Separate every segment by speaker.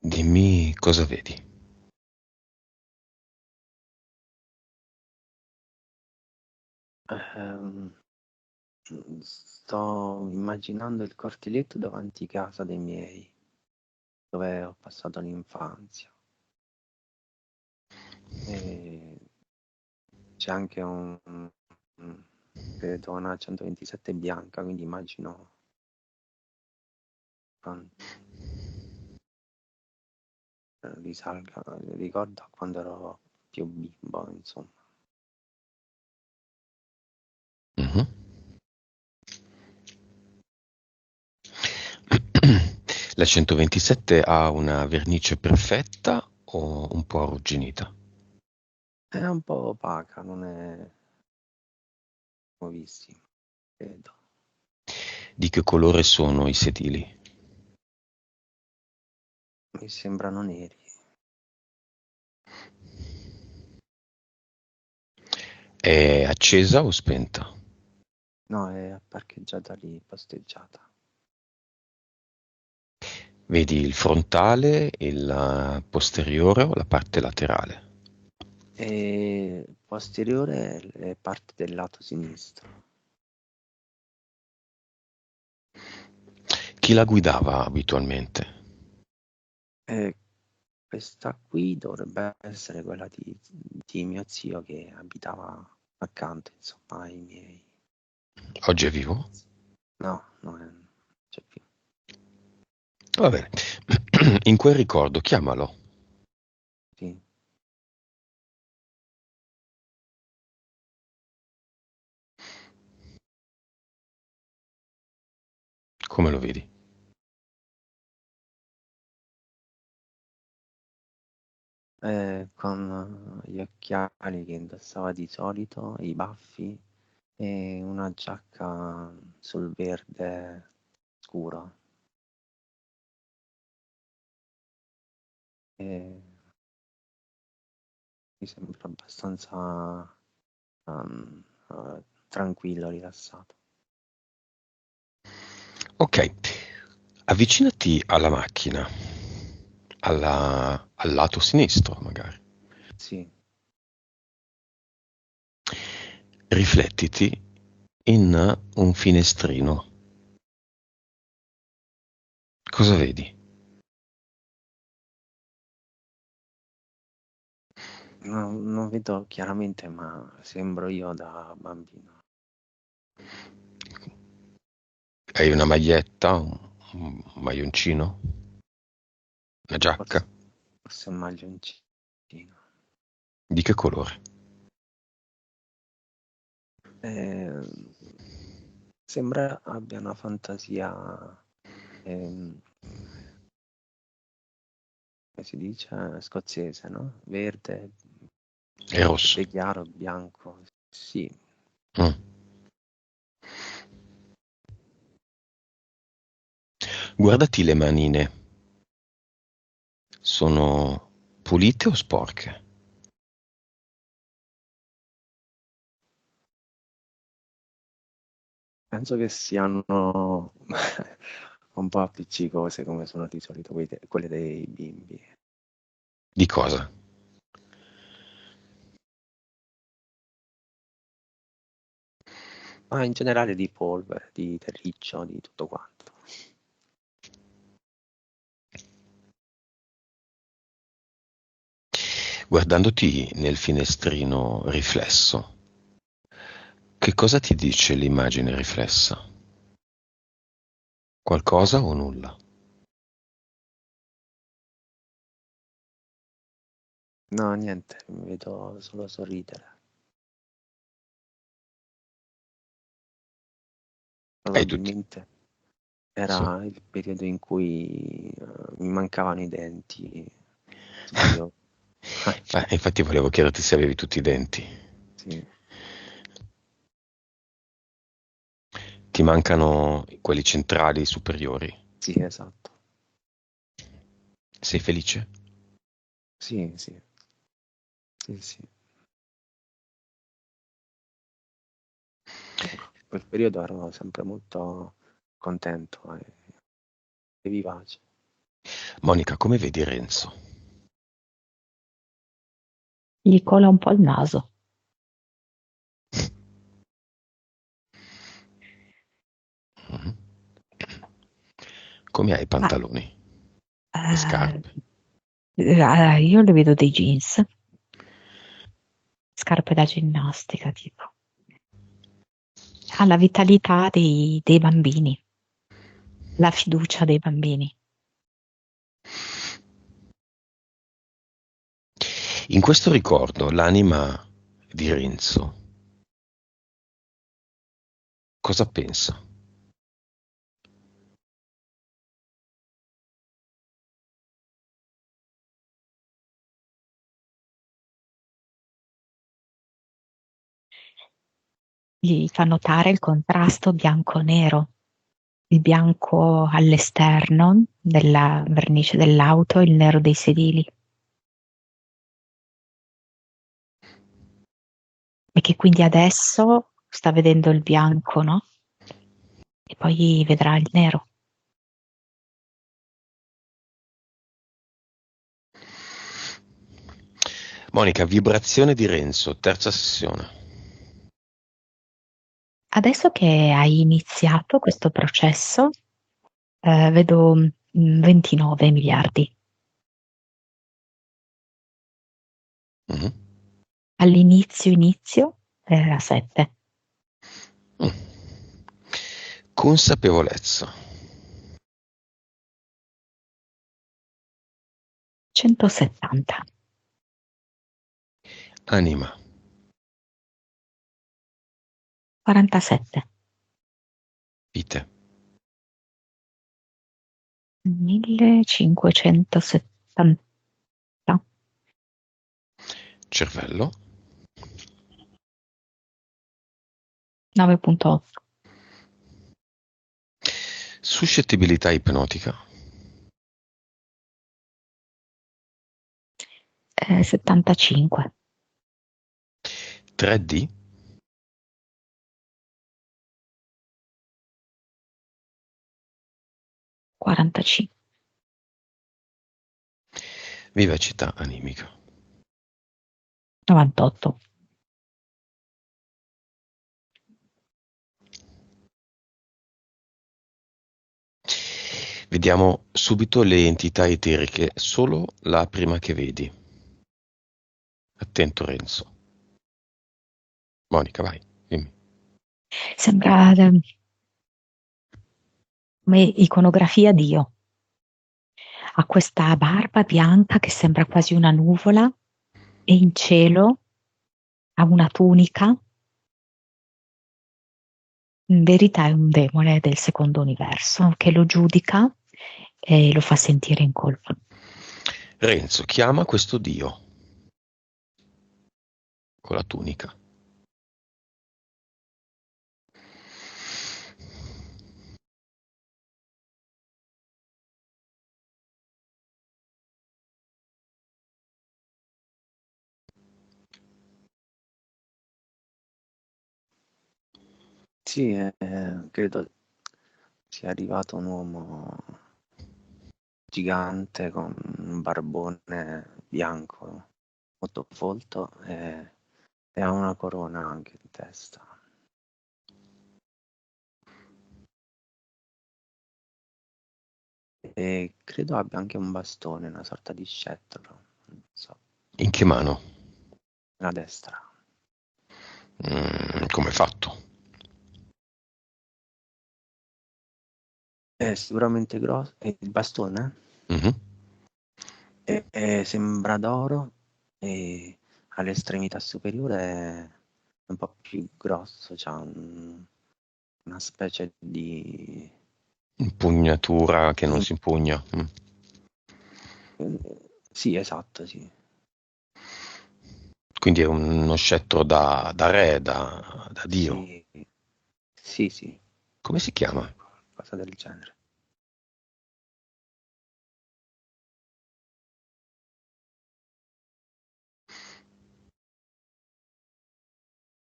Speaker 1: Dimmi cosa vedi.
Speaker 2: Ehm, Sto immaginando il cortiletto davanti casa dei miei, dove ho passato l'infanzia. E c'è anche credo una 127 bianca, quindi immagino, quan- risalga, ricordo a quando ero più bimbo, insomma.
Speaker 1: Mhm. La 127 ha una vernice perfetta o un po' arrugginita?
Speaker 2: È un po' opaca, non è nuovissima, credo.
Speaker 1: Di che colore sono i sedili?
Speaker 2: Mi sembrano neri.
Speaker 1: È accesa o spenta?
Speaker 2: No, è parcheggiata lì, posteggiata.
Speaker 1: Vedi il frontale, il posteriore o la parte laterale?
Speaker 2: E posteriore è parte del lato sinistro.
Speaker 1: Chi la guidava abitualmente?
Speaker 2: E questa qui dovrebbe essere quella di mio zio che abitava accanto, insomma, ai miei.
Speaker 1: Oggi è vivo?
Speaker 2: No, no, non c'è più.
Speaker 1: Va bene. In quel ricordo, chiamalo.
Speaker 2: Sì.
Speaker 1: Come lo vedi?
Speaker 2: Con gli occhiali che indossava di solito, i baffi e una giacca sul verde scuro. E mi sembra abbastanza tranquillo, rilassato.
Speaker 1: Ok, avvicinati alla macchina, al lato sinistro magari.
Speaker 2: Sì.
Speaker 1: Riflettiti in un finestrino. Cosa vedi?
Speaker 2: Non vedo chiaramente, ma sembro io da bambino.
Speaker 1: Hai una maglietta, un maglioncino, una giacca?
Speaker 2: Forse, forse un maglioncino.
Speaker 1: Di che colore?
Speaker 2: Eh, Sembra abbia una fantasia, ehm, come si dice, scozzese, no? Verde,
Speaker 1: È rosso.
Speaker 2: verde chiaro, bianco. Sì.
Speaker 1: Mm. Guardati le manine. Sono pulite o sporche?
Speaker 2: Penso che siano un po' appiccicose come sono di solito quelle dei bimbi.
Speaker 1: Di cosa?
Speaker 2: Ma in generale di polvere, di terriccio, di tutto quanto.
Speaker 1: Guardandoti nel finestrino riflesso, che cosa ti dice l'immagine riflessa? Qualcosa o nulla?
Speaker 2: No, niente, mi vedo solo sorridere.
Speaker 1: Hai tutti.
Speaker 2: Probabilmente
Speaker 1: Sì.
Speaker 2: era il periodo in cui mi mancavano i denti superiori.
Speaker 1: Infatti volevo chiederti se avevi tutti i denti.
Speaker 2: Sì,
Speaker 1: Ti mancano quelli centrali superiori.
Speaker 2: sì, esatto.
Speaker 1: Sei felice?
Speaker 2: Sì, sì, sì, sì. Ecco, in quel periodo ero sempre molto contento e vivace.
Speaker 1: Monica, come vedi Renzo?
Speaker 3: Gli cola un po' il naso.
Speaker 1: Mhm. Come hai i
Speaker 3: Ma
Speaker 1: pantaloni? Le
Speaker 3: eh,
Speaker 1: scarpe?
Speaker 3: io le vedo dei jeans, scarpe da ginnastica, tipo. Ha la vitalità dei bambini, la fiducia dei bambini.
Speaker 1: In questo ricordo, l'anima di Renzo cosa pensa?
Speaker 3: Gli fa notare il contrasto bianco-nero, il bianco all'esterno della vernice dell'auto e il nero dei sedili. E che quindi adesso sta vedendo il bianco, no? E poi vedrà il nero.
Speaker 1: Monica, vibrazione di Renzo, terza sessione.
Speaker 3: Adesso che hai iniziato questo processo, vedo 29 miliardi.
Speaker 1: Mhm.
Speaker 3: All'inizio era 7.
Speaker 1: Mm. Consapevolezza.
Speaker 3: 170.
Speaker 1: Anima.
Speaker 3: 47.
Speaker 1: Vite.
Speaker 3: 1570.
Speaker 1: Cervello.
Speaker 3: 9,8.
Speaker 1: Suscettibilità ipnotica.
Speaker 3: 75.
Speaker 1: 3D.
Speaker 3: 45.
Speaker 1: Vivacità animica.
Speaker 3: 98.
Speaker 1: Vediamo subito le entità eteriche, solo la prima che vedi. Attento Renzo. Monica, vai, dimmi.
Speaker 3: Sembra come iconografia Dio. Ha questa barba bianca che sembra quasi una nuvola e in cielo ha una tunica. In verità è un demone del secondo universo che lo giudica e lo fa sentire in colpa.
Speaker 1: Renzo, chiama questo Dio con la tunica.
Speaker 2: Sì, credo sia arrivato un uomo gigante con un barbone bianco, molto folto e ha una corona anche in testa. E credo abbia anche un bastone, una sorta di scettro, non so,
Speaker 1: In che mano?
Speaker 2: la destra.
Speaker 1: Come è fatto?
Speaker 2: È sicuramente grosso, e il bastone
Speaker 1: Mhm.
Speaker 2: sembra d'oro e all'estremità superiore è un po' più grosso, c'ha una specie di...
Speaker 1: Impugnatura che non
Speaker 2: in-
Speaker 1: si impugna.
Speaker 2: sì, esatto, sì.
Speaker 1: Quindi è uno scettro da re, da Dio.
Speaker 2: Sì, sì, sì,
Speaker 1: Come si chiama?
Speaker 2: qualcosa del genere.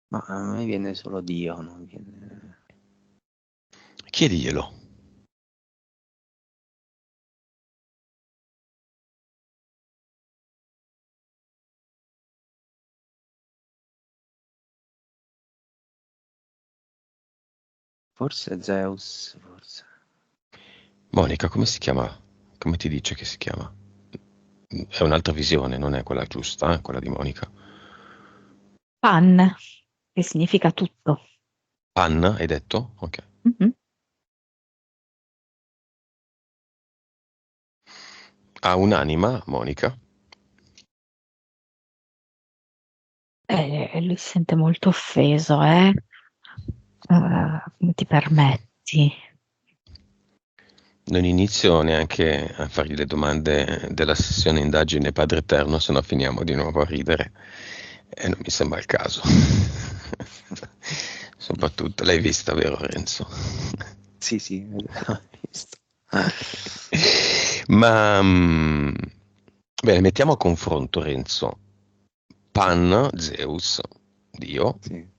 Speaker 2: Ma a me viene solo Dio, non viene...
Speaker 1: Chiediglielo.
Speaker 2: Forse Zeus, forse.
Speaker 1: Monica, come si chiama? Come ti dice che si chiama? È un'altra visione, non è quella giusta, quella di Monica.
Speaker 3: Pan, che significa tutto.
Speaker 1: Anna, hai detto? Ok.
Speaker 3: Mhm.
Speaker 1: Ha un'anima, Monica?
Speaker 3: Lui si sente molto offeso, eh? Come ti permetti?
Speaker 1: Non inizio neanche a fargli le domande della sessione indagine Padre Eterno, se no finiamo di nuovo a ridere. E non mi sembra il caso. Soprattutto, l'hai vista, vero Renzo?
Speaker 2: Sì, ho visto.
Speaker 1: Ma bene, mettiamo a confronto Renzo, Pan, Zeus, Dio,
Speaker 2: Sì.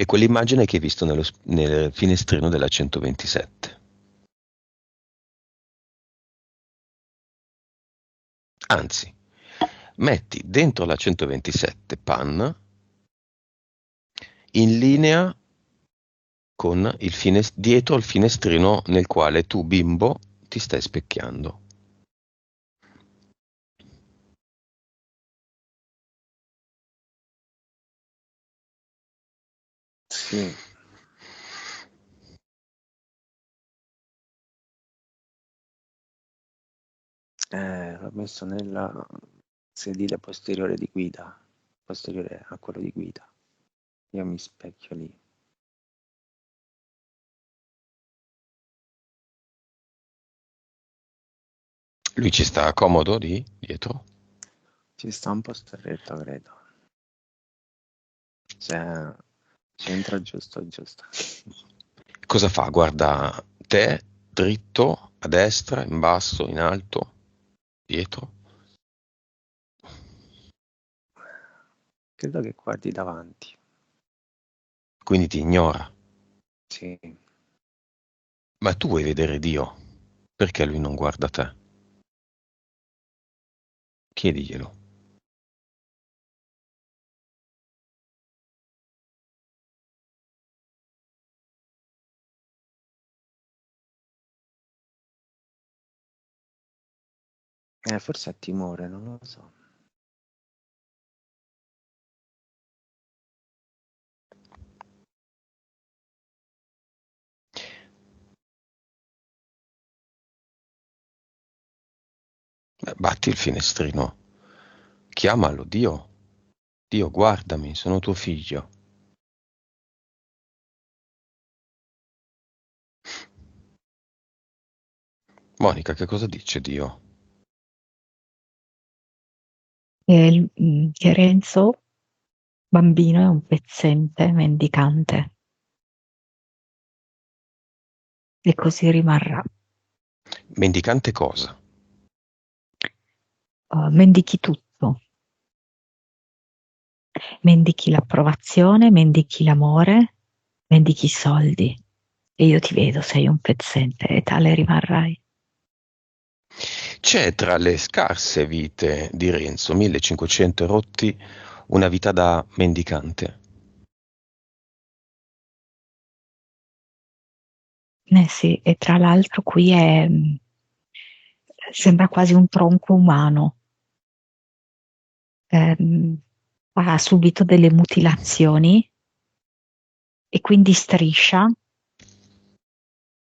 Speaker 1: e quell'immagine che hai visto nel finestrino della 127. Anzi, metti dentro la 127 Pan in linea con dietro il finestrino nel quale tu, bimbo, ti stai specchiando.
Speaker 2: Sì. L'ho messo nel sedile posteriore di guida, posteriore a quello di guida. Io mi specchio lì.
Speaker 1: Lui ci sta comodo lì, dietro?
Speaker 2: Ci sta un po' stretto, credo. Cioè, c'entra giusto.
Speaker 1: Cosa fa? Guarda te, dritto, a destra, in basso, in alto, dietro?
Speaker 2: Credo che guardi davanti.
Speaker 1: Quindi ti ignora.
Speaker 2: Sì.
Speaker 1: Ma tu vuoi vedere Dio? Perché lui non guarda te? Chiediglielo.
Speaker 2: Forse ha timore, non lo so.
Speaker 1: Batti il finestrino. Chiamalo, Dio. Dio, guardami, sono tuo figlio. Monica, che cosa dice Dio?
Speaker 3: Che Renzo, bambino, è un pezzente mendicante. E così rimarrà.
Speaker 1: Mendicante cosa?
Speaker 3: Mendichi tutto. Mendichi l'approvazione, mendichi l'amore, mendichi i soldi. E io ti vedo, sei un pezzente e tale rimarrai.
Speaker 1: C'è tra le scarse vite di Renzo, 1500 rotti, una vita da mendicante.
Speaker 3: Sì, e tra l'altro qui sembra quasi un tronco umano. Ha subito delle mutilazioni e quindi striscia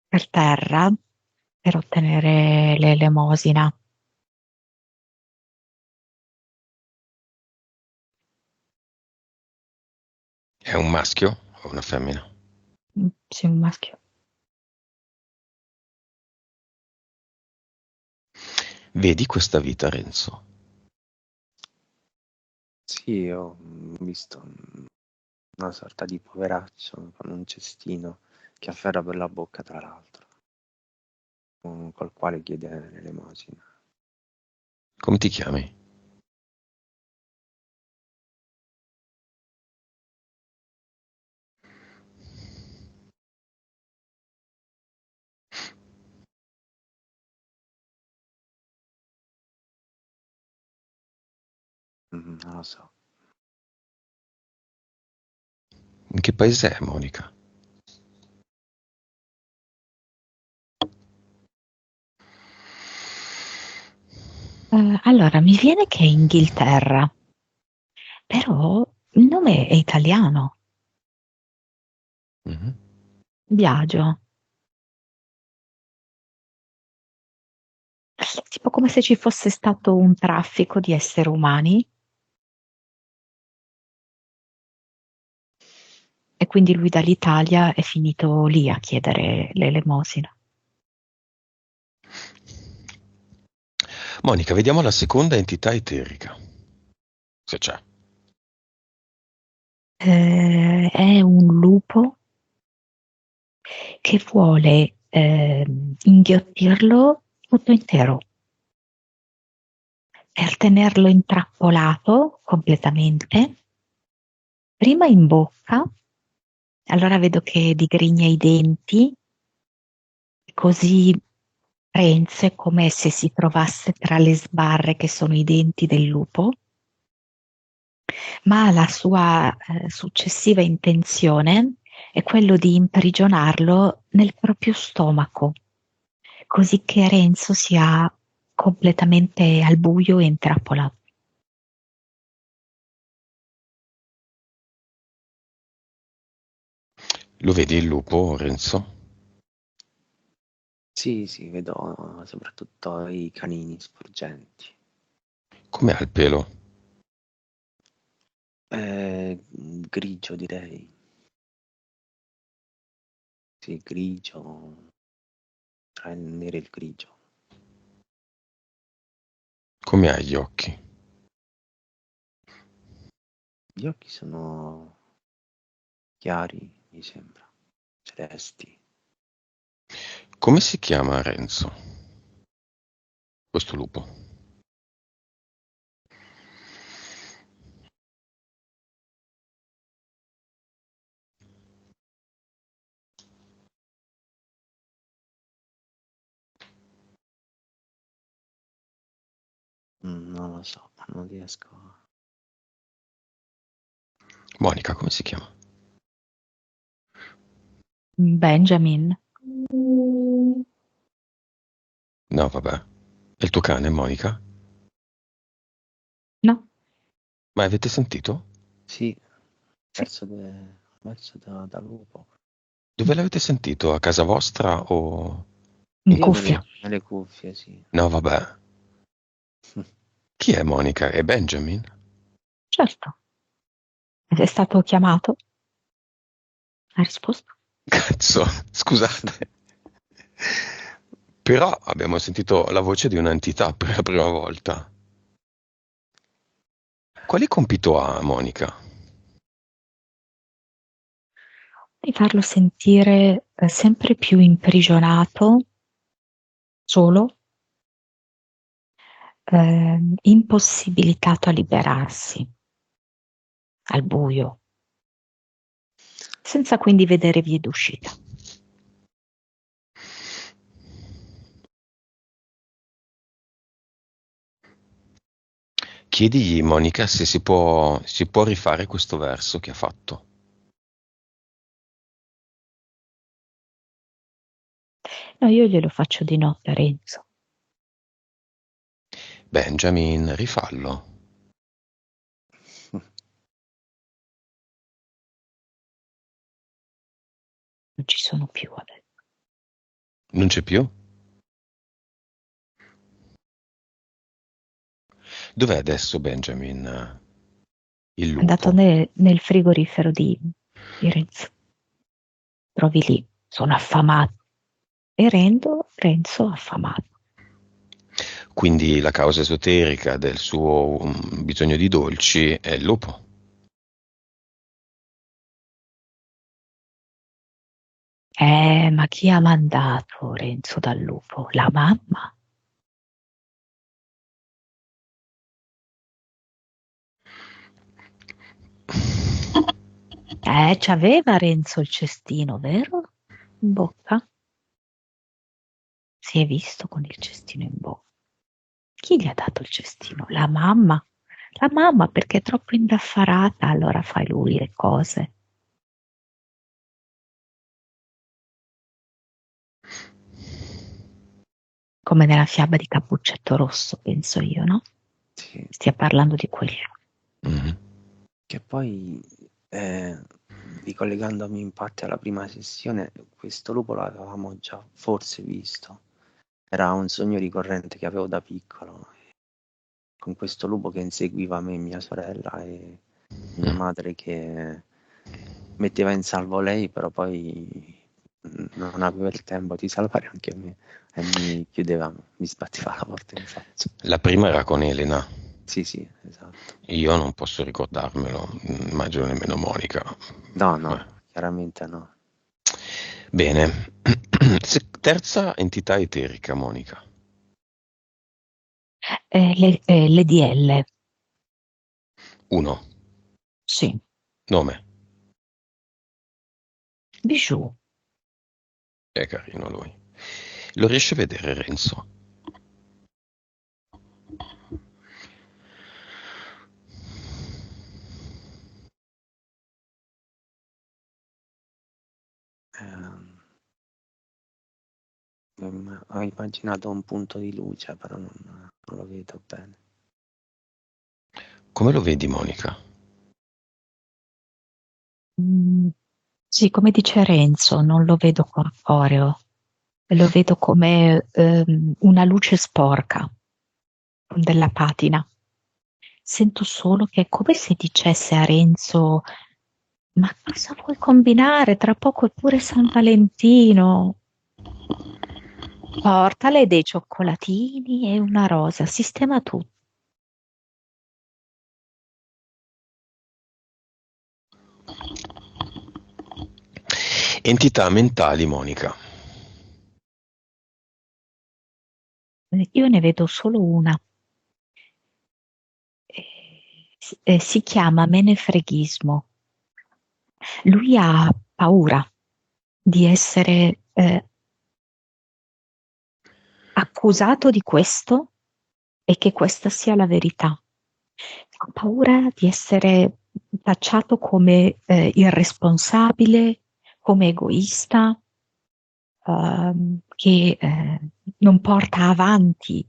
Speaker 3: per terra per ottenere l'elemosina.
Speaker 1: È un maschio o una femmina?
Speaker 3: Sì, un maschio.
Speaker 1: Vedi questa vita, Renzo?
Speaker 2: Sì, ho visto una sorta di poveraccio con un cestino che afferra per la bocca, tra l'altro, col quale chiede l'elemosina.
Speaker 1: Come ti chiami?
Speaker 2: Non lo so.
Speaker 1: In che paese è, Monica?
Speaker 3: Allora, mi viene che è Inghilterra, però il nome è italiano.
Speaker 1: Mhm.
Speaker 3: Biagio. Tipo come se ci fosse stato un traffico di esseri umani e quindi lui dall'Italia è finito lì a chiedere l'elemosina.
Speaker 1: Monica, vediamo la seconda entità eterica, se c'è.
Speaker 3: È un lupo che vuole inghiottirlo tutto intero per tenerlo intrappolato completamente, prima in bocca, allora vedo che digrigna i denti, così Renzo è come se si trovasse tra le sbarre che sono i denti del lupo, ma la sua successiva intenzione è quello di imprigionarlo nel proprio stomaco, così che Renzo sia completamente al buio e intrappolato.
Speaker 1: Lo vedi il lupo, Renzo?
Speaker 2: Sì, sì, vedo soprattutto i canini sporgenti.
Speaker 1: Come ha il pelo?
Speaker 2: Grigio direi. Sì, grigio, tra il nero e il grigio.
Speaker 1: Come ha gli occhi?
Speaker 2: Gli occhi sono chiari, mi sembra, celesti.
Speaker 1: Come si chiama Renzo? Questo lupo.
Speaker 2: Non lo so, non riesco.
Speaker 1: Monica, come si chiama?
Speaker 3: Benjamin.
Speaker 1: No, vabbè. È il tuo cane, Monica?
Speaker 3: No,
Speaker 1: Ma avete sentito?
Speaker 2: Sì,
Speaker 3: sì,
Speaker 2: verso da lupo.
Speaker 1: Dove l'avete sentito? A casa vostra o...
Speaker 3: in
Speaker 1: in
Speaker 2: Io
Speaker 1: cuffia?
Speaker 3: cuffia.
Speaker 2: nelle cuffie, sì.
Speaker 1: No, vabbè. Chi è Monica? È Benjamin?
Speaker 3: Certo, è stato chiamato, ha risposto.
Speaker 1: Cazzo, scusate. Però abbiamo sentito la voce di un'entità per la prima volta. Quale compito ha Monica?
Speaker 3: Di farlo sentire sempre più imprigionato, solo, impossibilitato a liberarsi, al buio, senza quindi vedere vie d'uscita.
Speaker 1: Chiedigli, Monica, se si può rifare questo verso che ha fatto.
Speaker 3: No, io glielo faccio di notte a Renzo.
Speaker 1: Benjamin, rifallo.
Speaker 3: Non ci sono più adesso.
Speaker 1: Non c'è più? Dov'è adesso Benjamin? Il
Speaker 3: È andato
Speaker 1: lupo?
Speaker 3: nel frigorifero di Renzo. Trovi lì, sono affamato. E Renzo affamato.
Speaker 1: Quindi la causa esoterica del suo bisogno di dolci è il lupo.
Speaker 3: Ma chi ha mandato Renzo dal lupo? La mamma? C'aveva Renzo il cestino, vero? In bocca? Si è visto con il cestino in bocca. Chi gli ha dato il cestino? La mamma. La mamma perché è troppo indaffarata, allora fa lui le cose. come nella fiaba di Cappuccetto Rosso, penso io, no?
Speaker 2: Sì.
Speaker 3: Stia parlando di quello.
Speaker 1: Mhm.
Speaker 2: Che poi, ricollegandomi infatti alla prima sessione, questo lupo l'avevamo già forse visto. Era un sogno ricorrente che avevo da piccolo, con questo lupo che inseguiva me e mia sorella e mia madre che metteva in salvo lei, però poi non aveva il tempo di salvare anche me e mi chiudeva, mi sbatteva la porta in faccia.
Speaker 1: La prima era con Elena.
Speaker 2: Sì, sì, esatto.
Speaker 1: Io non posso ricordarmelo, immagino nemmeno Monica.
Speaker 2: No,
Speaker 1: Beh.
Speaker 2: chiaramente no.
Speaker 1: Bene. Terza entità eterica, Monica.
Speaker 3: Le DL,
Speaker 1: 1.
Speaker 3: sì.
Speaker 1: Nome.
Speaker 3: Bijou.
Speaker 1: È carino lui. Lo riesce a vedere Renzo?
Speaker 2: Ho immaginato un punto di luce, però non lo vedo bene.
Speaker 1: Come lo vedi, Monica?
Speaker 3: Sì, come dice Renzo, non lo vedo corporeo, lo vedo come una luce sporca della patina. Sento solo che è come se dicesse a Renzo: ma cosa vuoi combinare? Tra poco è pure San Valentino. Portale dei cioccolatini e una rosa, sistema tutto.
Speaker 1: Entità mentali, Monica.
Speaker 3: Io ne vedo solo una. Si chiama menefreghismo. Lui ha paura di essere accusato di questo e che questa sia la verità. Ha paura di essere tacciato come irresponsabile, come egoista, che non porta avanti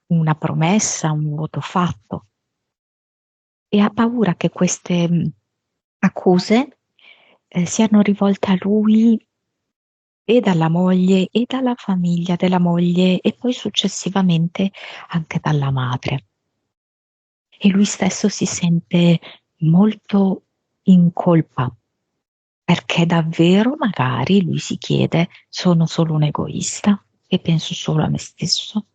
Speaker 3: una promessa, un voto fatto. E ha paura che queste accuse siano rivolte a lui e dalla moglie e dalla famiglia della moglie e poi successivamente anche dalla madre. E lui stesso si sente molto in colpa perché davvero magari lui si chiede: sono solo un egoista e penso solo a me stesso?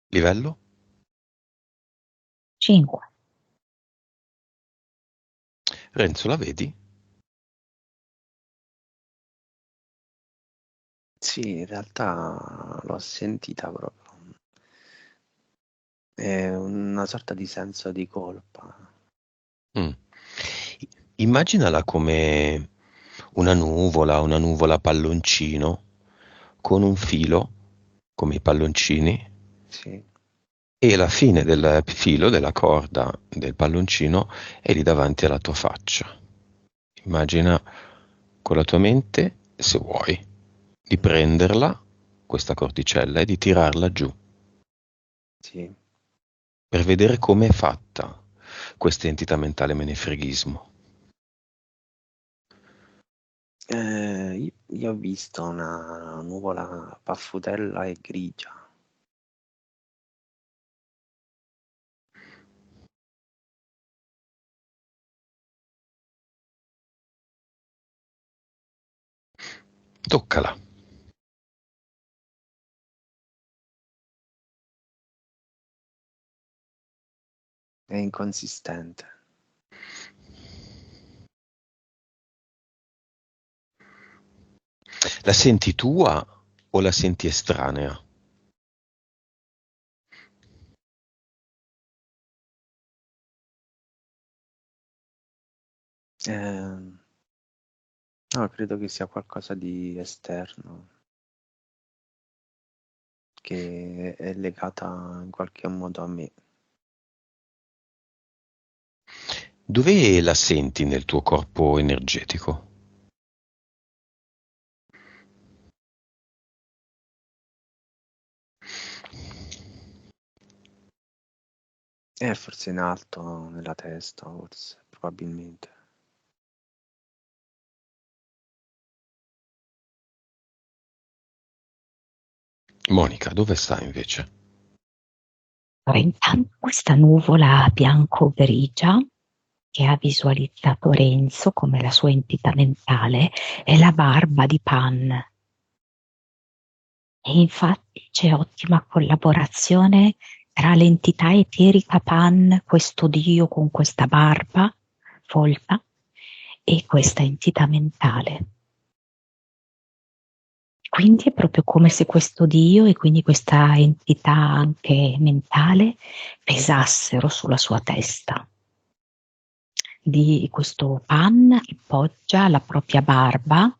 Speaker 1: Livello?
Speaker 3: 5.
Speaker 1: Renzo, la vedi?
Speaker 2: Sì, in realtà l'ho sentita proprio. È una sorta di senso di colpa.
Speaker 1: Mm. Immaginala come una nuvola palloncino, con un filo, come i palloncini,
Speaker 2: Sì,
Speaker 1: e la fine del filo, della corda del palloncino, è lì davanti alla tua faccia. Immagina con la tua mente, se vuoi, di prenderla, questa cordicella, e di tirarla giù,
Speaker 2: sì.
Speaker 1: per vedere come è fatta questa entità mentale menefreghismo.
Speaker 2: Io ho visto una nuvola paffutella e grigia.
Speaker 1: Toccala.
Speaker 2: È inconsistente.
Speaker 1: La senti tua o la senti estranea?
Speaker 2: No, credo che sia qualcosa di esterno, che è legata in qualche modo a me.
Speaker 1: Dove la senti nel tuo corpo energetico?
Speaker 2: Forse in alto, nella testa, forse, probabilmente.
Speaker 1: Monica, dove sta invece?
Speaker 3: Ora, intanto questa nuvola bianco-grigia che ha visualizzato Renzo come la sua entità mentale è la barba di Pan. E infatti c'è ottima collaborazione tra l'entità eterica Pan, questo dio con questa barba folta, e questa entità mentale. Quindi è proprio come se questo dio e quindi questa entità anche mentale pesassero sulla sua testa. Di questo Pan poggia la propria barba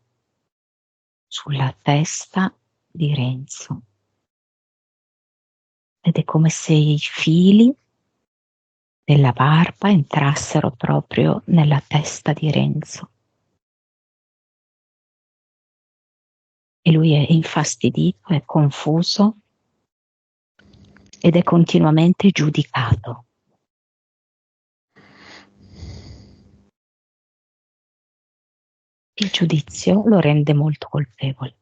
Speaker 3: sulla testa di Renzo. Ed è come se i fili della barba entrassero proprio nella testa di Renzo. E lui è infastidito, è confuso ed è continuamente giudicato. Il giudizio lo rende molto colpevole.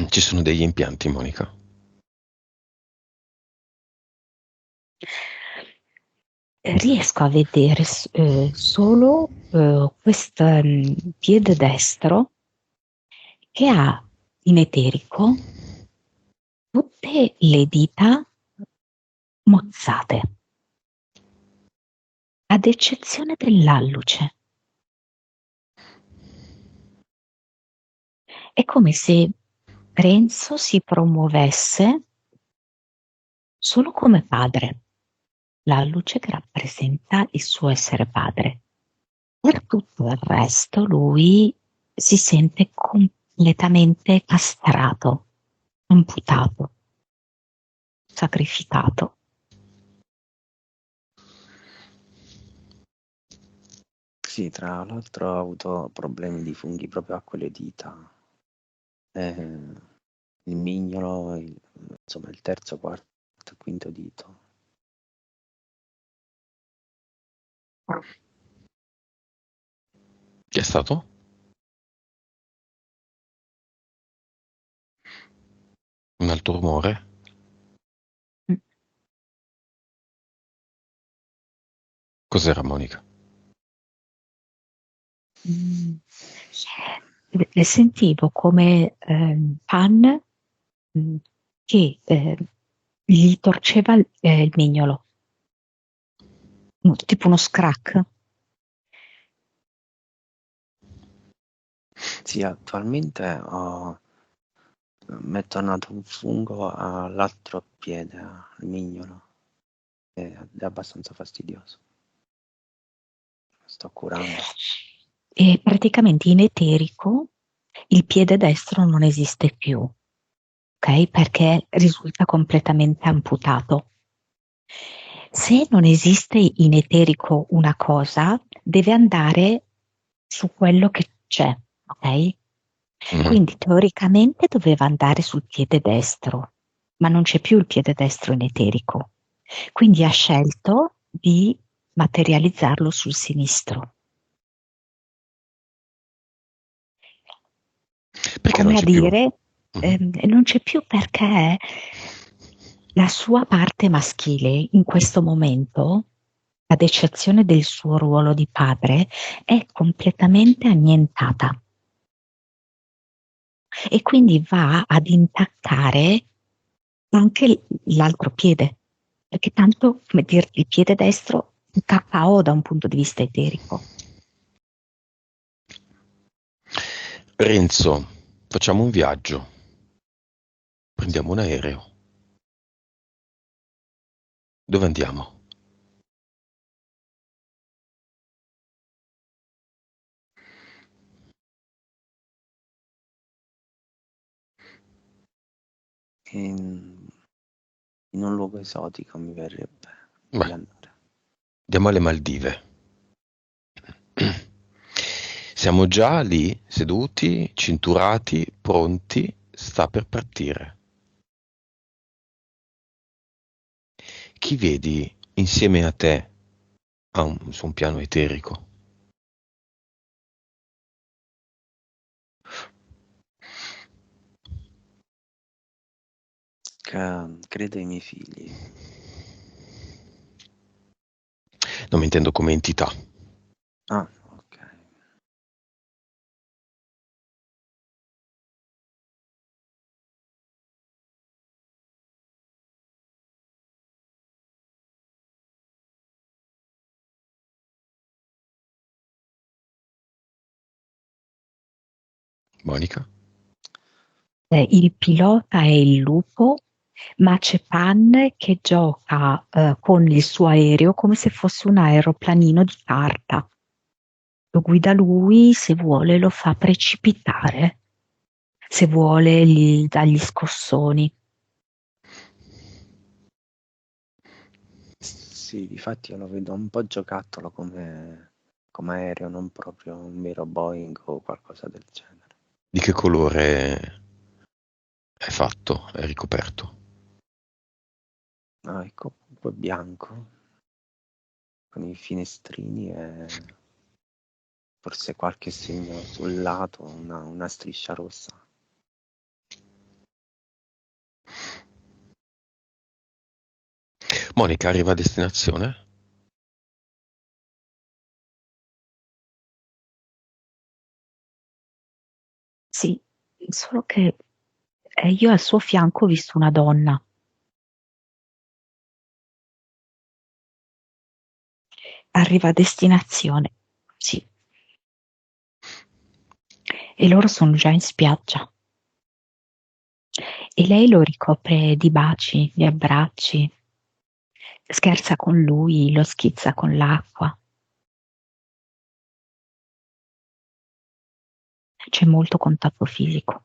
Speaker 1: Ci sono degli impianti, Monica?
Speaker 3: Riesco a vedere solo questo piede destro che ha in eterico tutte le dita mozzate, ad eccezione dell'alluce. È come se Renzo si promuovesse solo come padre, l'alluce che rappresenta il suo essere padre. Per tutto il resto lui si sente completamente castrato, amputato, sacrificato.
Speaker 2: Sì, tra l'altro ha avuto problemi di funghi proprio a quelle dita. Il mignolo, insomma il terzo, quarto, quinto dito.
Speaker 1: Chi è stato? Un altro rumore? Cos'era, Monica?
Speaker 3: Sentivo come Pan che gli torceva il mignolo, tipo uno scrack.
Speaker 2: Sì, attualmente mi è tornato un fungo all'altro piede, al mignolo, è abbastanza fastidioso. Sto curando.
Speaker 3: E praticamente in eterico il piede destro non esiste più, ok? Perché risulta completamente amputato. Se non esiste in eterico una cosa, deve andare su quello che c'è, ok? Quindi teoricamente doveva andare sul piede destro, ma non c'è più il piede destro in eterico. Quindi ha scelto di materializzarlo sul sinistro.
Speaker 1: Perché non
Speaker 3: Come a
Speaker 1: c'è più?
Speaker 3: dire, non c'è più perché la sua parte maschile in questo momento, ad eccezione del suo ruolo di padre, è completamente annientata. E quindi va ad intaccare anche l'altro piede, perché tanto, come dirti, il piede destro è un KO da un punto di vista eterico.
Speaker 1: Renzo, facciamo un viaggio. Prendiamo un aereo. Dove andiamo?
Speaker 2: In un luogo esotico mi verrebbe di
Speaker 1: Beh,
Speaker 2: andare.
Speaker 1: andiamo alle Maldive. Siamo già lì, seduti, cinturati, pronti, sta per partire. chi vedi insieme a te su un piano eterico?
Speaker 2: Credo ai miei figli.
Speaker 1: Non mi intendo come entità.
Speaker 2: Ah, ok.
Speaker 1: Monica?
Speaker 3: Il pilota è il lupo, ma c'è Pan che gioca con il suo aereo come se fosse un aeroplanino di carta. Lo guida lui, se vuole lo fa precipitare, se vuole gli dà gli scossoni.
Speaker 2: Sì, difatti io lo vedo un po' giocattolo come aereo, non proprio un vero Boeing o qualcosa del genere.
Speaker 1: Di che colore è fatto, è ricoperto?
Speaker 2: Ah, ecco, comunque bianco, con i finestrini e forse qualche segno sul lato, una striscia rossa.
Speaker 1: Monica arriva a destinazione?
Speaker 3: Sì, solo che io al suo fianco ho visto una donna. Arriva a destinazione, sì, e loro sono già in spiaggia. E lei lo ricopre di baci, di abbracci, scherza con lui, lo schizza con l'acqua. C'è molto contatto fisico.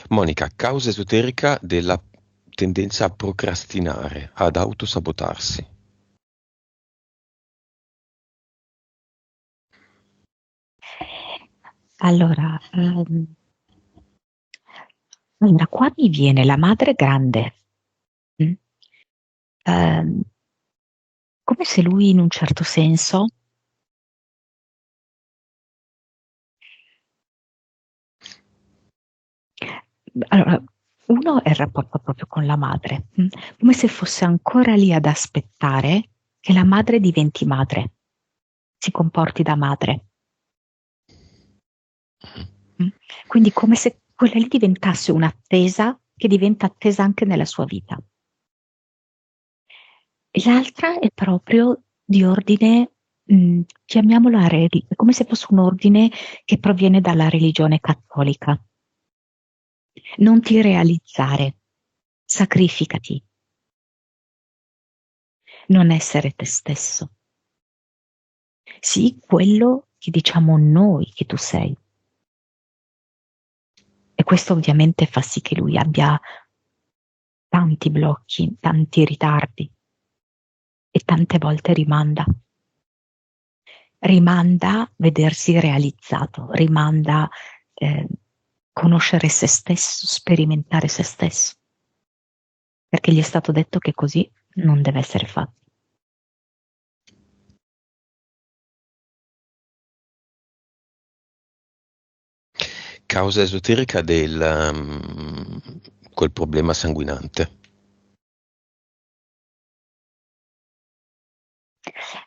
Speaker 1: Monica, causa esoterica della tendenza a procrastinare, ad autosabotarsi.
Speaker 3: Allora, qua mi viene la madre grande, mm? Ehm, come se lui in un certo senso allora, uno è il rapporto proprio con la madre, come se fosse ancora lì ad aspettare che la madre diventi madre, si comporti da madre. Mm. Quindi come se quella lì diventasse un'attesa che diventa attesa anche nella sua vita. E l'altra è proprio di ordine, chiamiamola è come se fosse un ordine che proviene dalla religione cattolica. Non ti realizzare, sacrificati, non essere te stesso. Sii quello che diciamo noi che tu sei. E questo ovviamente fa sì che lui abbia tanti blocchi, tanti ritardi e tante volte rimanda vedersi realizzato, rimanda conoscere se stesso, sperimentare se stesso, perché gli è stato detto che così non deve essere fatto.
Speaker 1: Causa esoterica del quel problema sanguinante.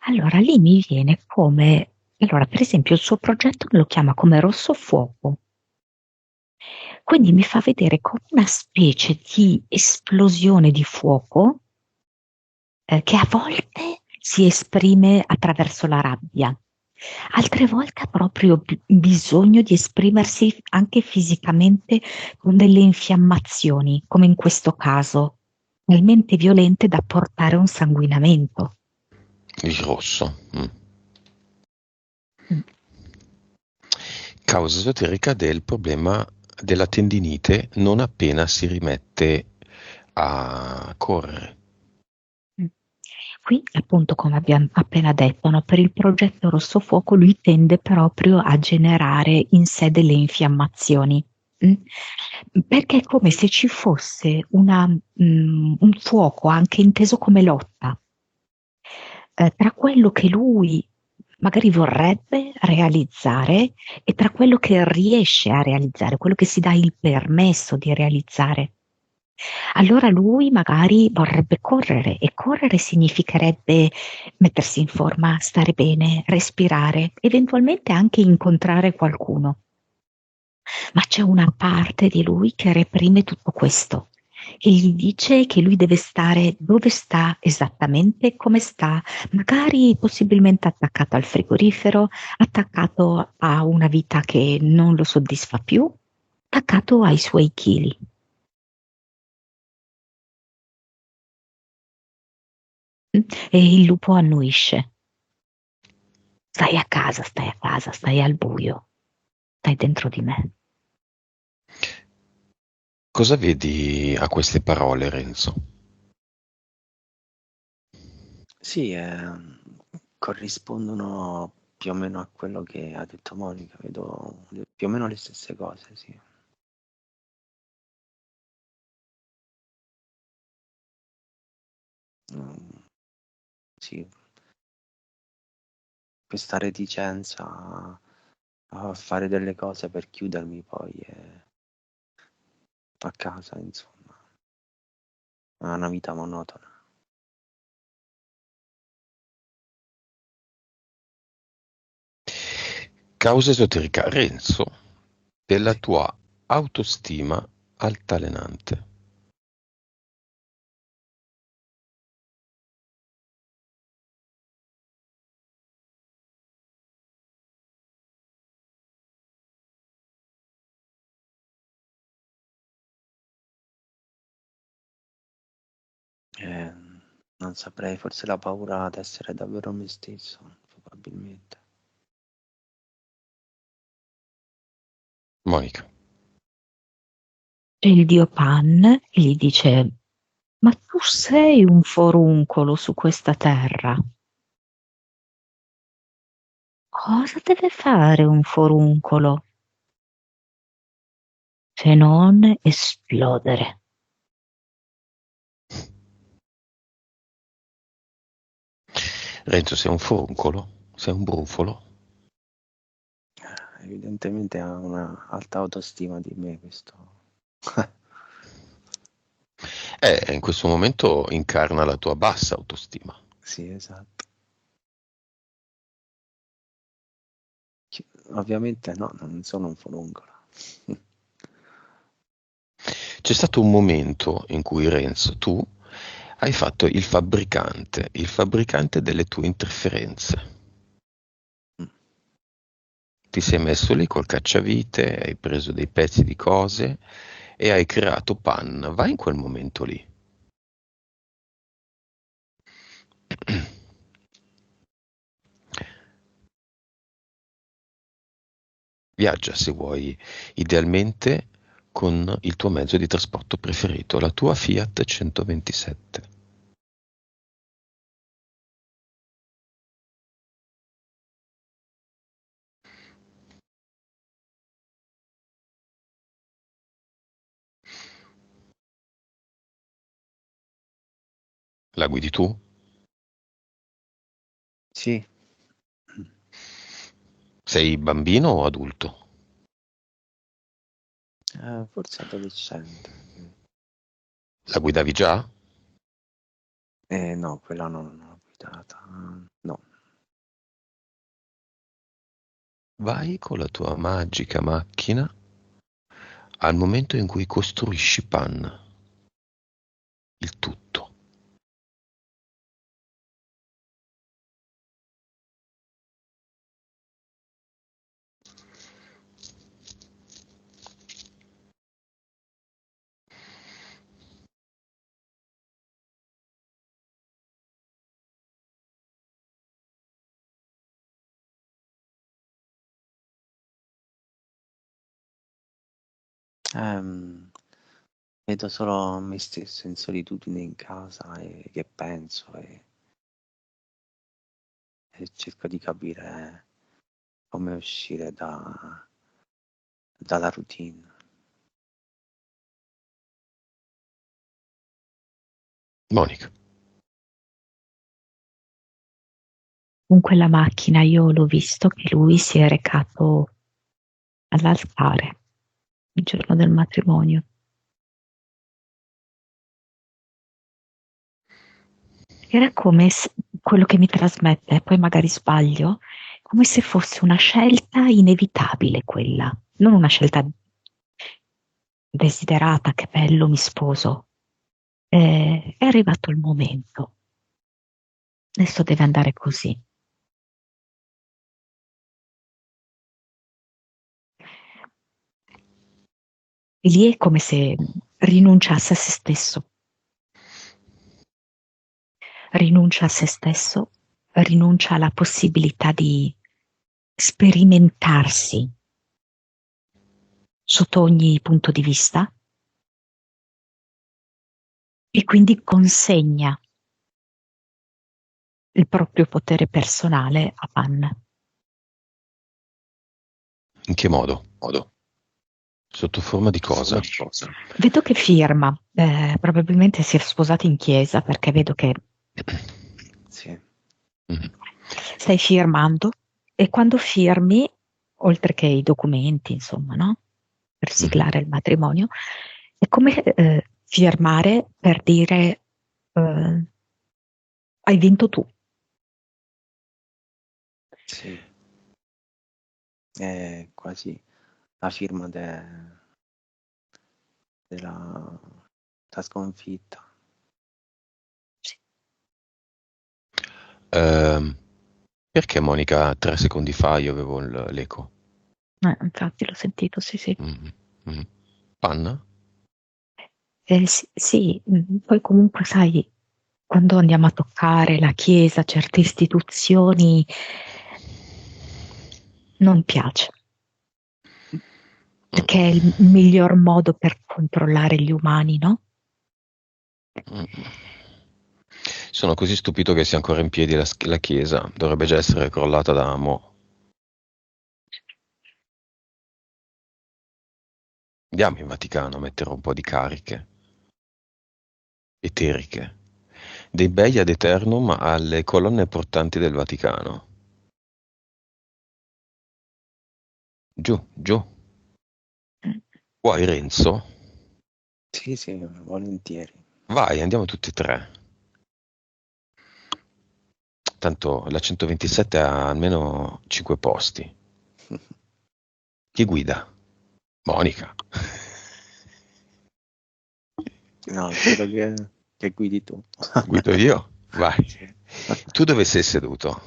Speaker 3: Allora lì mi viene come, allora per esempio il suo progetto me lo chiama come rosso fuoco. Quindi mi fa vedere come una specie di esplosione di fuoco che a volte si esprime attraverso la rabbia, altre volte ha proprio bisogno di esprimersi anche fisicamente con delle infiammazioni, come in questo caso, talmente violente da portare a un sanguinamento.
Speaker 1: Il rosso.
Speaker 3: Mm.
Speaker 1: Causa esoterica del problema della tendinite non appena si rimette a correre.
Speaker 3: Qui, appunto, come abbiamo appena detto, no, per il progetto Rosso Fuoco lui tende proprio a generare in sé delle infiammazioni. mm? Perché è come se ci fosse un fuoco anche inteso come lotta tra quello che lui magari vorrebbe realizzare e tra quello che riesce a realizzare, quello che si dà il permesso di realizzare. Allora lui magari vorrebbe correre e correre significherebbe mettersi in forma, stare bene, respirare, eventualmente anche incontrare qualcuno. Ma c'è una parte di lui che reprime tutto questo, che gli dice che lui deve stare dove sta esattamente, come sta, magari possibilmente attaccato al frigorifero, attaccato a una vita che non lo soddisfa più, attaccato ai suoi chili. E il lupo annuisce. Stai a casa, stai al buio, stai dentro di me.
Speaker 1: Cosa vedi a queste parole, Renzo?
Speaker 2: Sì, corrispondono più o meno a quello che ha detto Monica, vedo più o meno le stesse cose, sì. Mm, sì, questa reticenza a fare delle cose per chiudermi poi a casa, insomma, a una vita monotona.
Speaker 1: Causa esoterica, Renzo, della
Speaker 2: Sì.
Speaker 1: tua autostima altalenante.
Speaker 2: Eh, non saprei, forse la paura di essere davvero me stesso, probabilmente.
Speaker 1: Monica.
Speaker 3: E il dio Pan gli dice: Ma tu sei un foruncolo su questa terra. Cosa deve fare un foruncolo se non esplodere?
Speaker 1: Renzo, sei un foruncolo? Sei un brufolo?
Speaker 2: Evidentemente ha una alta autostima di me questo.
Speaker 1: In questo momento incarna la tua bassa autostima.
Speaker 2: Sì, esatto. Ovviamente no, non sono un foruncolo.
Speaker 1: C'è stato un momento in cui, Renzo, tu hai fatto il fabbricante delle tue interferenze.
Speaker 2: Mm.
Speaker 1: Ti sei messo lì col cacciavite, hai preso dei pezzi di cose e hai creato Pan. Vai in quel momento lì. Viaggia se vuoi, idealmente con il tuo mezzo di trasporto preferito, la tua Fiat 127. La guidi tu?
Speaker 2: Sì.
Speaker 1: Sei bambino o adulto?
Speaker 2: Forse adolescente.
Speaker 1: La guidavi già?
Speaker 2: No, quella non l'ho guidata. No.
Speaker 1: Vai con la tua magica macchina al momento in cui costruisci Pan, il tutto.
Speaker 2: Ehm, Vedo solo me stesso in solitudine in casa e che penso e cerco di capire come uscire dalla routine.
Speaker 1: Monica.
Speaker 3: Con quella macchina io l'ho visto che lui si è recato all'altare il giorno del matrimonio. Era come se, quello che mi trasmette, poi magari sbaglio, come se fosse una scelta inevitabile quella, non una scelta desiderata, che bello, mi sposo. È arrivato il momento, adesso deve andare così. E lì è come se rinunciasse a se stesso, rinuncia a se stesso, rinuncia alla possibilità di sperimentarsi sotto ogni punto di vista e quindi consegna il proprio potere personale a Pan.
Speaker 1: In che modo? Sotto forma di cosa?
Speaker 3: Vedo che firma, probabilmente si è sposato in chiesa perché vedo che
Speaker 2: Sì.
Speaker 3: stai firmando e quando firmi, oltre che i documenti, insomma, no? Per siglare il matrimonio, è come firmare per dire hai vinto tu.
Speaker 2: Sì, è quasi la firma della sconfitta.
Speaker 1: Perché Monica 3 secondi fa io avevo l'eco?
Speaker 3: Infatti l'ho sentito, sì, sì.
Speaker 1: Panna?
Speaker 3: Sì, poi comunque sai, quando andiamo a toccare la Chiesa, certe istituzioni, non piace, perché è il miglior modo per controllare gli umani, no?
Speaker 1: Sono così stupito che sia ancora in piedi la chiesa, dovrebbe già essere crollata da mo'. Andiamo in Vaticano a mettere un po' di cariche eteriche, dei bei ad eternum alle colonne portanti del Vaticano. Giù. Vuoi Renzo?
Speaker 2: Sì, volentieri.
Speaker 1: Vai, andiamo tutti e 3. Tanto la 127 ha almeno 5 posti. Chi guida? Monica.
Speaker 2: No, credo che guidi tu.
Speaker 1: Guido io? Vai.
Speaker 2: Sì.
Speaker 1: Tu dove sei seduto?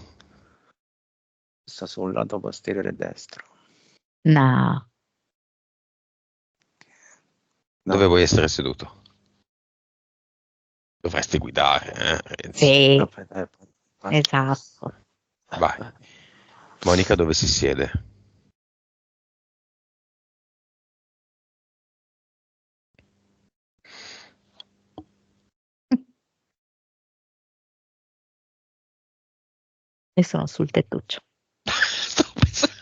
Speaker 2: Sta sul lato posteriore destro.
Speaker 3: No,
Speaker 2: No,
Speaker 1: Dove vuoi essere seduto? Dovresti guidare, Renzo.
Speaker 3: sì,
Speaker 2: vabbè,
Speaker 3: esatto.
Speaker 1: Vai. Monica dove si siede?
Speaker 3: E sono sul tettuccio.
Speaker 1: Stavo pensando-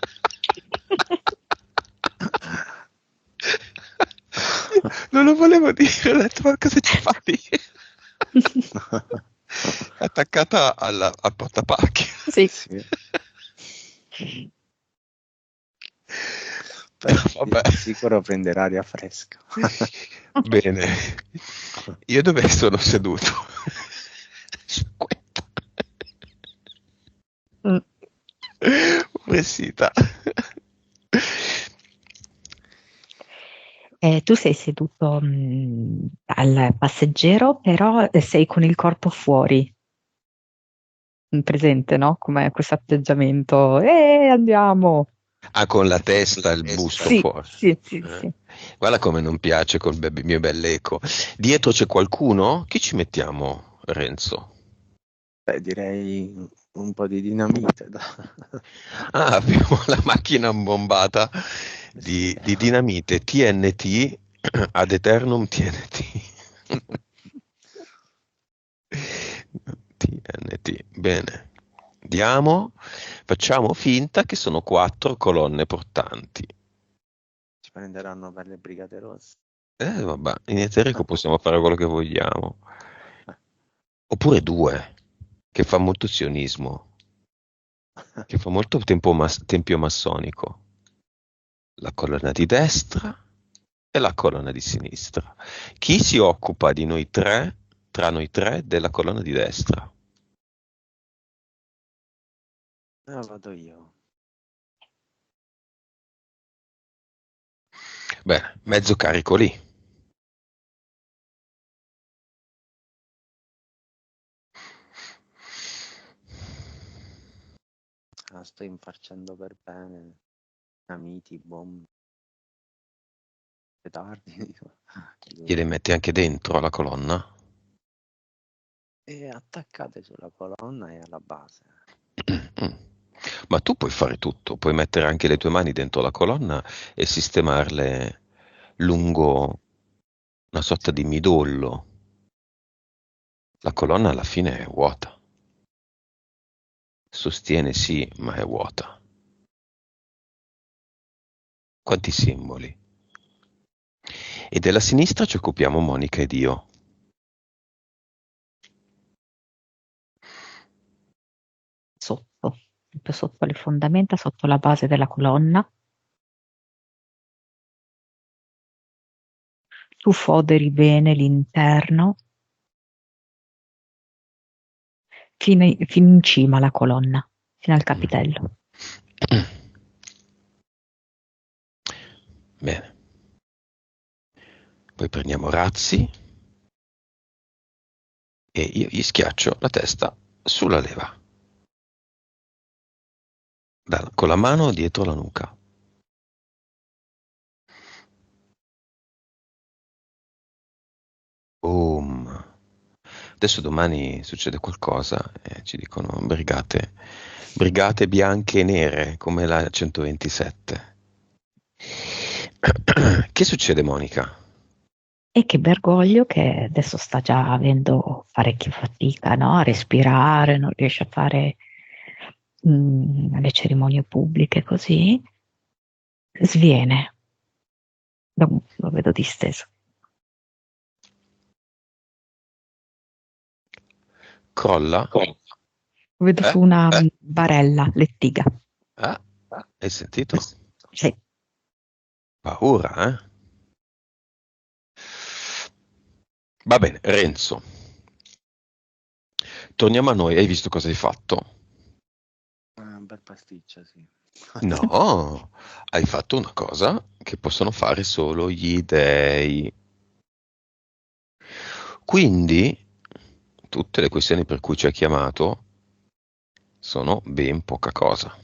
Speaker 1: Non lo volevo dire, ho detto ma cosa ci fai? È attaccata al portapacchi.
Speaker 3: Sì.
Speaker 2: Sì.
Speaker 1: Vabbè.
Speaker 2: Di sicuro prendere aria fresca.
Speaker 1: Bene. Io dove sono seduto? Aspetta. Pressita.
Speaker 3: Tu sei seduto al passeggero, però sei con il corpo fuori, presente, no? Come questo atteggiamento. Andiamo!
Speaker 1: Ah, con la testa e il busto
Speaker 3: Sì,
Speaker 1: fuori.
Speaker 3: sì.
Speaker 1: Guarda come non piace col mio bell'eco. Dietro c'è qualcuno? Chi ci mettiamo, Renzo?
Speaker 2: Beh, direi un po' di dinamite.
Speaker 1: Ah, abbiamo la macchina bombata di dinamite TNT ad eternum TNT. TNT, bene. Andiamo, facciamo finta che sono 4 colonne portanti.
Speaker 2: Ci prenderanno per le Brigate Rosse.
Speaker 1: Vabbè, in eterico possiamo fare quello che vogliamo. Oppure 2, che fa molto sionismo, che fa molto tempio massonico. La colonna di destra e la colonna di sinistra. Chi si occupa di noi tre, tra noi tre, della colonna di destra?
Speaker 2: Vado io.
Speaker 1: Bene, mezzo carico lì.
Speaker 2: Sto infarcendo per bene. Amiti, bombe, petardi.
Speaker 1: Gliele metti anche dentro la colonna?
Speaker 2: E attaccate sulla colonna e alla base.
Speaker 1: Mm. Ma tu puoi fare tutto, puoi mettere anche le tue mani dentro la colonna e sistemarle lungo una sorta di midollo. La colonna alla fine è vuota. Sostiene sì, ma è vuota. Quanti simboli. E della sinistra ci occupiamo Monica ed io.
Speaker 3: Sotto, proprio sotto le fondamenta, sotto la base della colonna. Tu foderi bene l'interno fino in cima alla colonna, fino al capitello.
Speaker 1: Bene. Poi prendiamo Razzi e io gli schiaccio la testa sulla leva. Con la mano dietro la nuca. Boom. Adesso domani succede qualcosa e ci dicono brigate bianche e nere come la 127. Che succede, Monica?
Speaker 3: E che Bergoglio, che adesso sta già avendo parecchia fatica, no? A respirare, non riesce a fare le cerimonie pubbliche così, sviene. Lo vedo disteso.
Speaker 1: Crolla?
Speaker 3: Lo vedo su una barella, lettiga.
Speaker 1: Ah, hai sentito?
Speaker 3: Sì.
Speaker 1: Paura, eh? Va bene, Renzo. Torniamo a noi, hai visto cosa hai fatto?
Speaker 2: Un bel pasticcio, sì.
Speaker 1: No, hai fatto una cosa che possono fare solo gli dei. Quindi, tutte le questioni per cui ci hai chiamato sono ben poca cosa.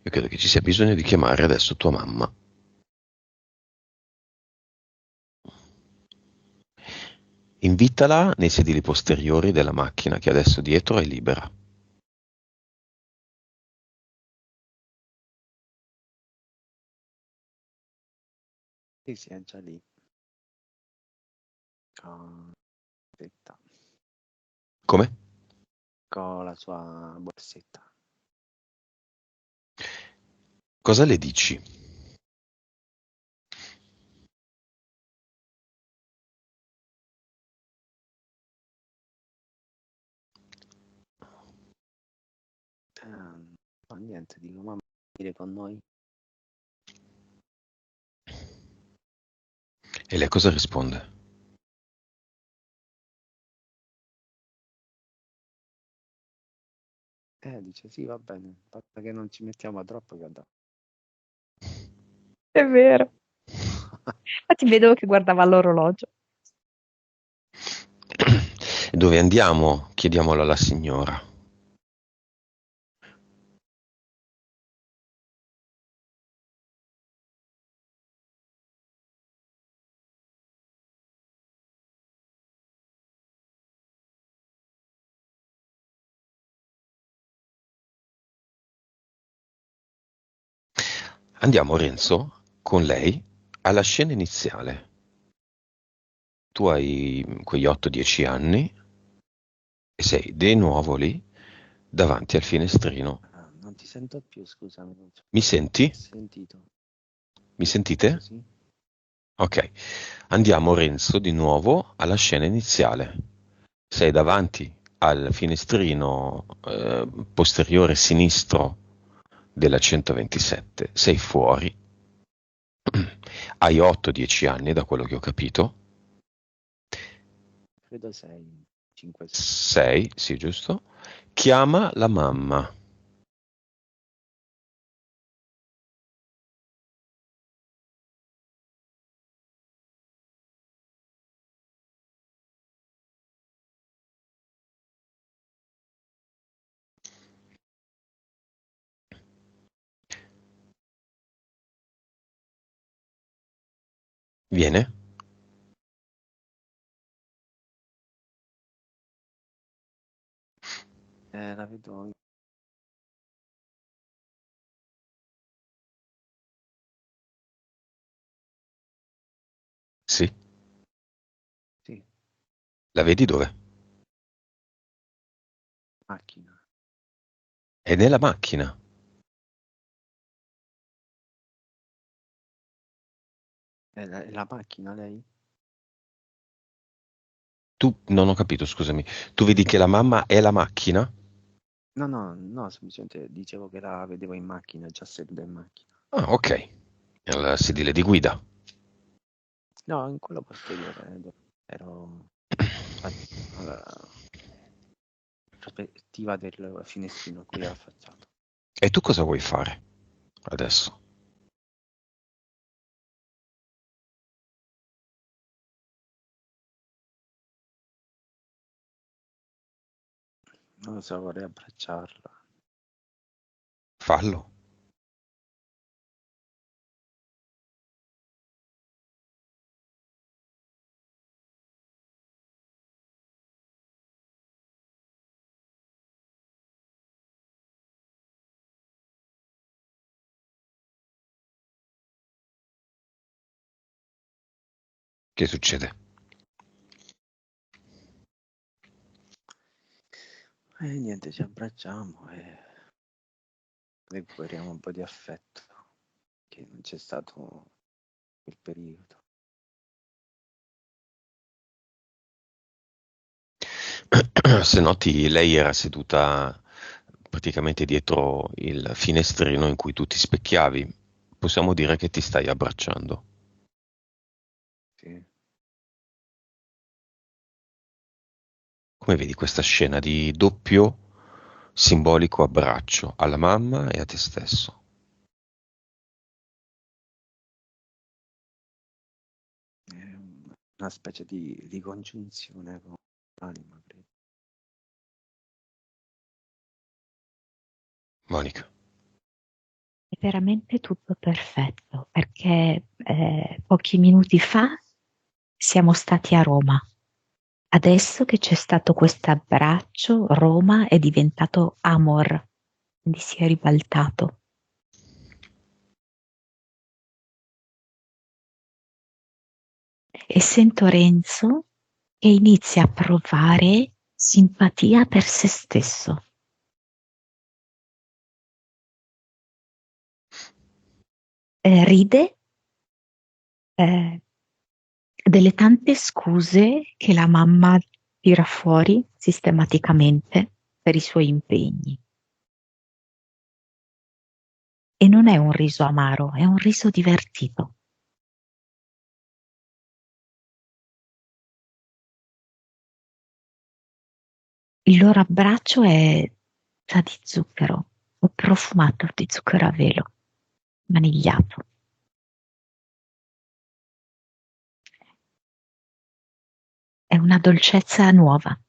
Speaker 1: Io credo che ci sia bisogno di chiamare adesso tua mamma. Invitala nei sedili posteriori della macchina che adesso dietro è libera.
Speaker 2: Sì, è già lì. Borsetta.
Speaker 1: Come?
Speaker 2: Con la sua borsetta.
Speaker 1: Cosa le dici?
Speaker 2: No, niente, dico, mamma, venire con noi?
Speaker 1: E lei cosa risponde?
Speaker 2: Dice sì, va bene, basta che non ci mettiamo troppo che andrà.
Speaker 3: È vero. Infatti vedevo che guardava l'orologio.
Speaker 1: Dove andiamo? Chiediamolo alla signora. Andiamo, Renzo, con lei alla scena iniziale, tu hai quegli 8-10 anni e sei di nuovo lì davanti al finestrino.
Speaker 2: Non ti sento più, scusami. Non so.
Speaker 1: Mi senti?
Speaker 2: Sentito.
Speaker 1: Mi sentite?
Speaker 2: Sì?
Speaker 1: Ok, andiamo Renzo di nuovo alla scena iniziale. Sei davanti al finestrino posteriore sinistro della 127, sei fuori, hai 8-10 anni da quello che ho capito,
Speaker 2: Credo 6, 5, 6.
Speaker 1: 6, sì giusto, chiama la mamma. Viene?
Speaker 2: La vedo.
Speaker 1: Sì.
Speaker 2: Sì,
Speaker 1: La vedi dove?
Speaker 2: macchina.
Speaker 1: È nella macchina.
Speaker 2: È la macchina lei?
Speaker 1: Tu, non ho capito, scusami. Tu vedi che la mamma è la macchina?
Speaker 2: No, no, no, semplicemente dicevo che la vedevo in macchina, già seduta in macchina.
Speaker 1: Ah, ok. Al sedile di guida.
Speaker 2: No, in quello posteriore ero alla prospettiva del finestrino a cui era affacciato.
Speaker 1: E tu cosa vuoi fare adesso?
Speaker 2: Non lo so, vorrei abbracciarla.
Speaker 1: Fallo. Che succede?
Speaker 2: E niente, ci abbracciamo e recuperiamo un po' di affetto che non c'è stato quel periodo.
Speaker 1: Se noti, lei era seduta praticamente dietro il finestrino in cui tu ti specchiavi. Possiamo dire che ti stai abbracciando.
Speaker 2: Sì.
Speaker 1: Come vedi questa scena di doppio simbolico abbraccio alla mamma e a te stesso?
Speaker 2: È una specie di congiunzione con l'anima, credo.
Speaker 1: Monica.
Speaker 3: È veramente tutto perfetto perché pochi minuti fa siamo stati a Roma. Adesso che c'è stato questo abbraccio, Roma è diventato amor, quindi si è ribaltato. E sento Renzo che inizia a provare simpatia per se stesso. Ride delle tante scuse che la mamma tira fuori sistematicamente per i suoi impegni. E non è un riso amaro, è un riso divertito. Il loro abbraccio sa di zucchero, o profumato di zucchero a velo, manigliato. È una dolcezza nuova.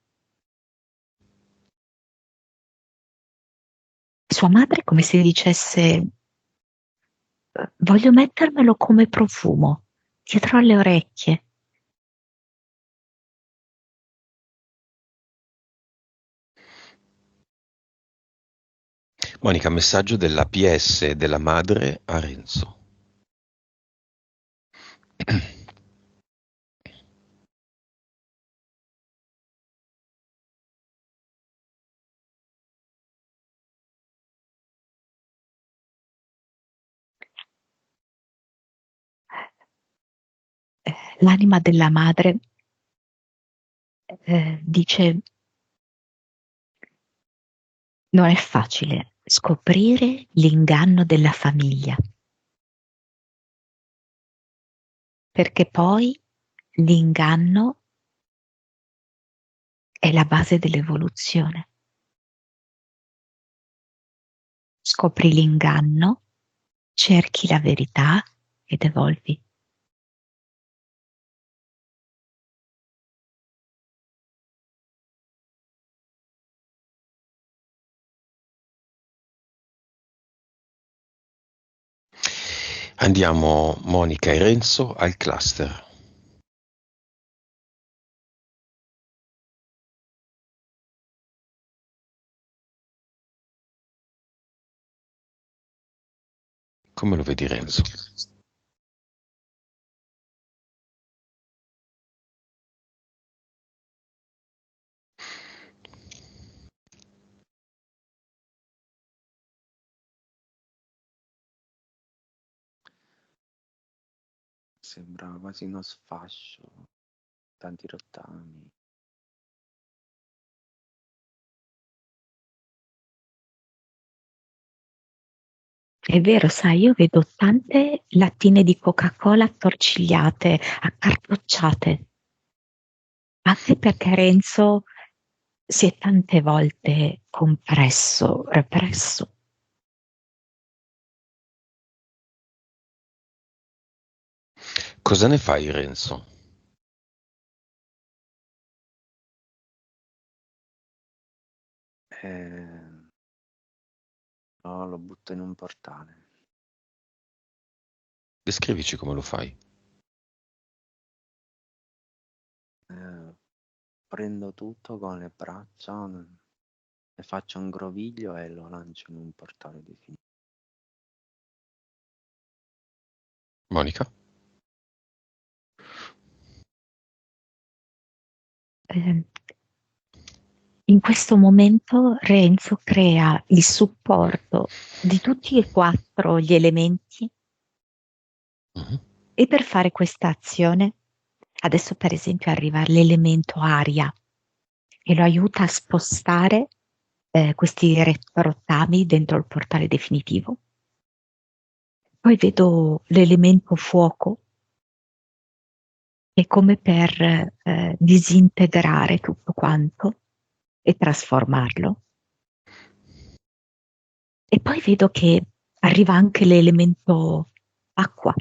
Speaker 3: Sua madre è come se dicesse: voglio mettermelo come profumo, dietro alle orecchie.
Speaker 1: Monica, messaggio della PS della madre a Renzo.
Speaker 3: L'anima della madre dice: non è facile scoprire l'inganno della famiglia, perché poi l'inganno è la base dell'evoluzione. Scopri l'inganno, cerchi la verità ed evolvi.
Speaker 1: Andiamo, Monica e Renzo, al cluster. Come lo vedi, Renzo?
Speaker 2: Sembra quasi uno sfascio, tanti rottami.
Speaker 3: È vero, sai, io vedo tante lattine di Coca-Cola attorcigliate, accartocciate, anche perché Renzo si è tante volte compresso, represso.
Speaker 1: Cosa ne fai, Renzo?
Speaker 2: No, lo butto in un portale.
Speaker 1: Descrivici come lo fai.
Speaker 2: Prendo tutto con le braccia, ne faccio un groviglio e lo lancio in un portale definito.
Speaker 1: Monica?
Speaker 3: In questo momento Renzo crea il supporto di tutti e quattro gli elementi
Speaker 1: Mhm.
Speaker 3: e per fare questa azione, adesso per esempio arriva l'elemento aria e lo aiuta a spostare questi rottami dentro il portale definitivo. Poi vedo l'elemento fuoco è come per disintegrare tutto quanto e trasformarlo. E poi vedo che arriva anche l'elemento acqua.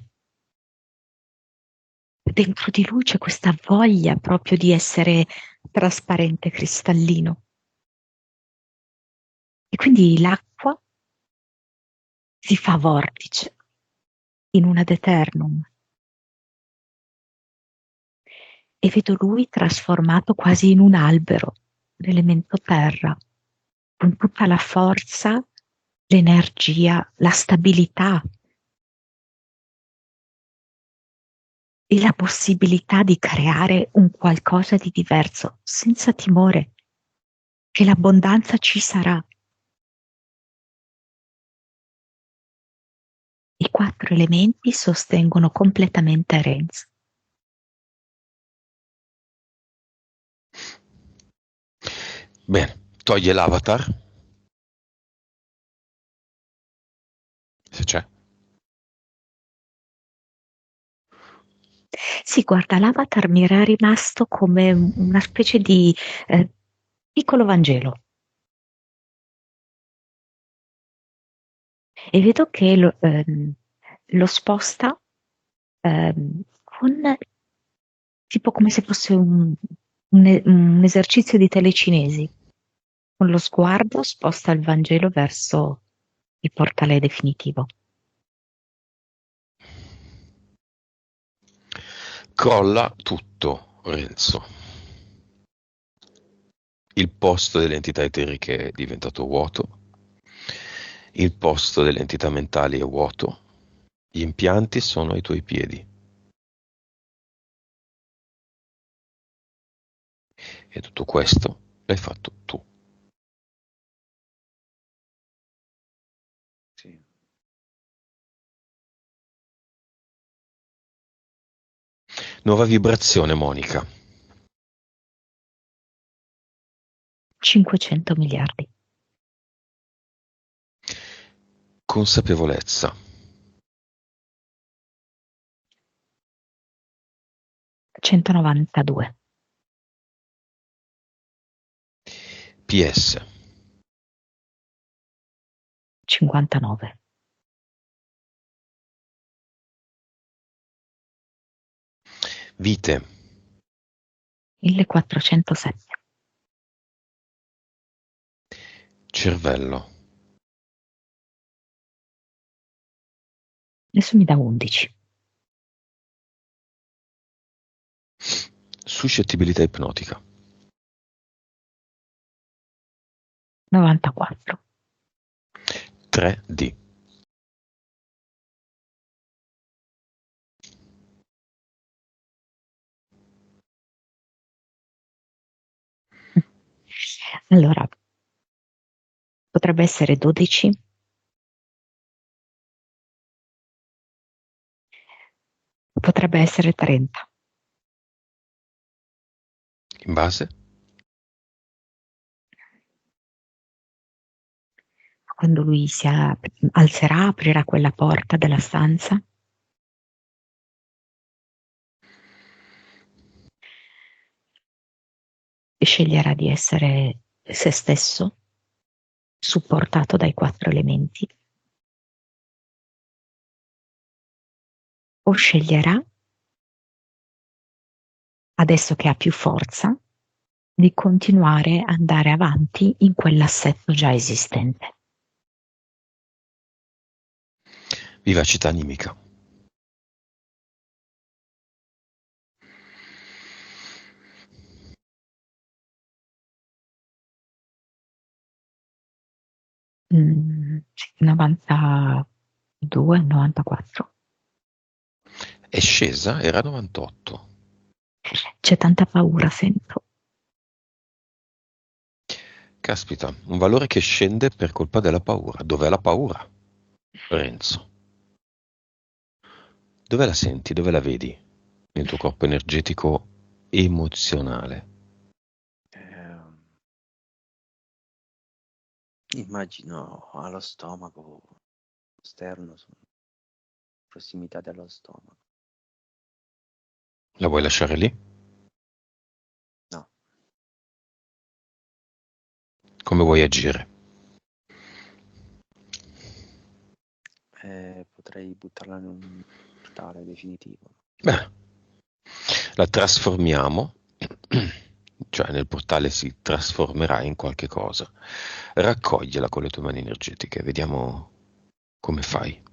Speaker 3: Dentro di lui c'è questa voglia proprio di essere trasparente, cristallino. E quindi l'acqua si fa vortice in un ad eternum. E vedo lui trasformato quasi in un albero, l'elemento terra, con tutta la forza, l'energia, la stabilità e la possibilità di creare un qualcosa di diverso, senza timore, che l'abbondanza ci sarà. I quattro elementi sostengono completamente Renz.
Speaker 1: Bene, toglie l'avatar, se c'è.
Speaker 3: Sì, guarda, l'avatar mi era rimasto come una specie di piccolo Vangelo. E vedo che lo sposta con tipo come se fosse un esercizio di telecinesi. Con lo sguardo sposta il Vangelo verso il portale definitivo.
Speaker 1: Crolla tutto, Renzo. Il posto delle entità eteriche è diventato vuoto, il posto delle entità mentali è vuoto, gli impianti sono ai tuoi piedi. E tutto questo l'hai fatto tu.
Speaker 2: Sì.
Speaker 1: Nuova vibrazione, Monica.
Speaker 3: 500 miliardi.
Speaker 1: Consapevolezza.
Speaker 3: 192.
Speaker 1: PS.
Speaker 3: 59.
Speaker 1: Vite.
Speaker 3: 1407.
Speaker 1: Cervello.
Speaker 3: Adesso mi dà 11.
Speaker 1: Suscettibilità ipnotica.
Speaker 3: 94.
Speaker 1: 3D.
Speaker 3: Allora, potrebbe essere 12. Potrebbe essere 30.
Speaker 1: In base?
Speaker 3: Quando lui alzerà, aprirà quella porta della stanza. E sceglierà di essere se stesso, supportato dai 4 elementi. O sceglierà, adesso che ha più forza, di continuare ad andare avanti in quell'assetto già esistente.
Speaker 1: Vivacità animica.
Speaker 3: Sì, 92, 94.
Speaker 1: È scesa, era 98.
Speaker 3: C'è tanta paura, sento.
Speaker 1: Caspita, un valore che scende per colpa della paura. Dov'è la paura, Renzo? Dove la senti? Dove la vedi? Nel tuo corpo energetico emozionale.
Speaker 2: Immagino allo stomaco esterno, prossimità dello stomaco.
Speaker 1: La vuoi lasciare lì?
Speaker 2: No,
Speaker 1: Come vuoi agire?
Speaker 2: potrei buttarla in un portale definitivo.
Speaker 1: Beh, la trasformiamo, cioè nel portale si trasformerà in qualche cosa. Raccogliela con le tue mani energetiche, vediamo come fai.